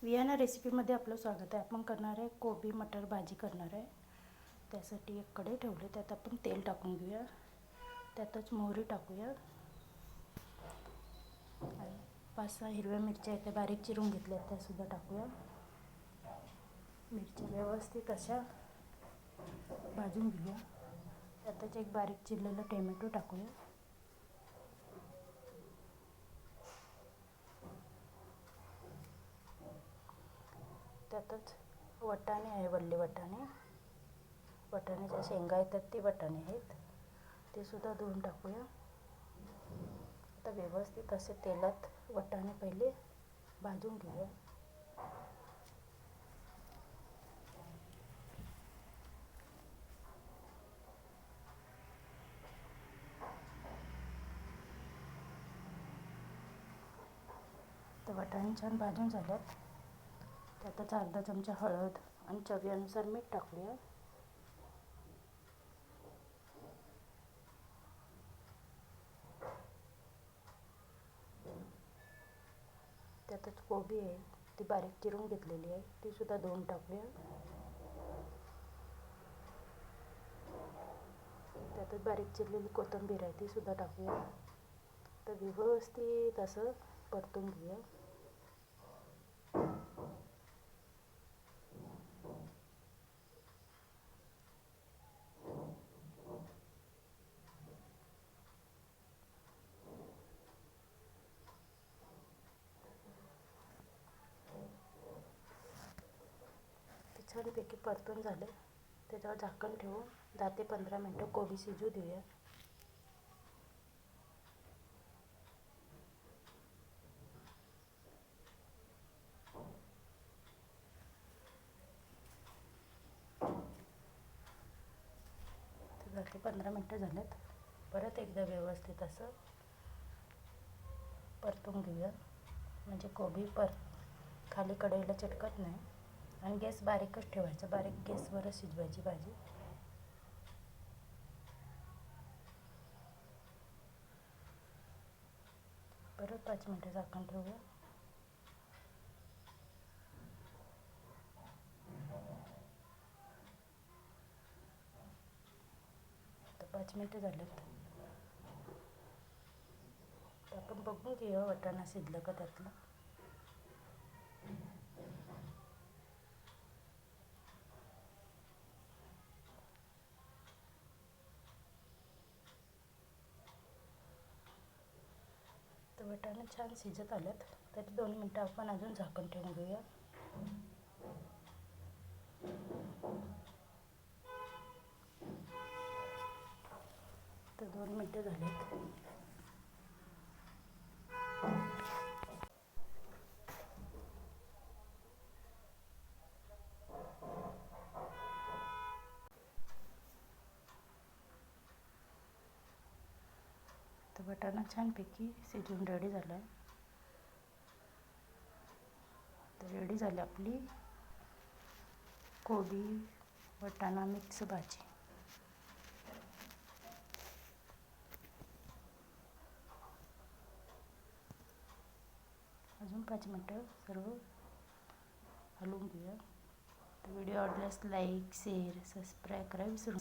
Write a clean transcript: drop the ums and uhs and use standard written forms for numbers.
Vienna रेसिपीमध्ये आपलं स्वागत आहे. आपण करणार आहे कोबी मटर भाजी करणार आहे. त्यासाठी एक कढई ठेवली, त्यात आपण तेल टाकून घेऊया. त्यातच मोहरी टाकूया. 5-6 हिरव्या मिरच्या आहेत, त्या बारीक चिरून घेतल्या, त्यासुद्धा टाकूया. मिरच्या व्यवस्थित अशा भाजून घेऊया. त्यातच एक बारीक चिरलेला टोमॅटो टाकूया. त्यातच वाटाणे आहे, वल्ले वाटाणे, वाटाण्याच्या शेंगा येतात ते वाटाणे आहेत, ते सुद्धा धुवून टाकूया. आता व्यवस्थित असे तेलात वाटाणे पहिले भाजून घेऊया. तर वाटाणे छान भाजून झाल्यात. त्यातच अर्धा चमचा हळद आणि चवीनुसार मीठ टाकूया. त्यातच कोबी आहे, ती बारीक चिरून घेतलेली आहे, ती सुद्धा धुवून टाकूया. त्यातच बारीक चिरलेली कोथिंबीर आहे, ती सुद्धा टाकूया. तर व्यवस्थित असं परतून घेऊया. छानपैकी परतून झाले. त्याच्यावर झाकण ठेवून 10 ते 15 मिनटं कोबी शिजू देऊया. तर 10 ते 15 मिनटं झालेत. परत एकदा व्यवस्थित असं परतून घेऊया, म्हणजे कोबी खाली कढईला चिटकत नाही. आणि गॅस बारीकच ठेवायचा, बारीक गॅसवरच शिजवायची भाजी. परत 5 मिनटं झाकण ठेवूया. तर 5 मिनटं झालेत. तर आपण बघून घेऊया वाटाणा शिजलं का त्यातलं. तर वाटाणे छान शिजत आलेत. तरी 2 मिनटं आपण अजून झाकण ठेवून घेऊया. तर 2 मिनटं झालेत. तर वाटाणा छानपैकी शिजून रेडी झाला आहे. तर रेडी झाली आपली कोबी वाटाणा मिक्स भाजी. अजून 5 मिनटं सर्व हलवून घेऊया. तर व्हिडिओ आवडल्यास लाईक शेअर सबस्क्राईब करा विसरू नका.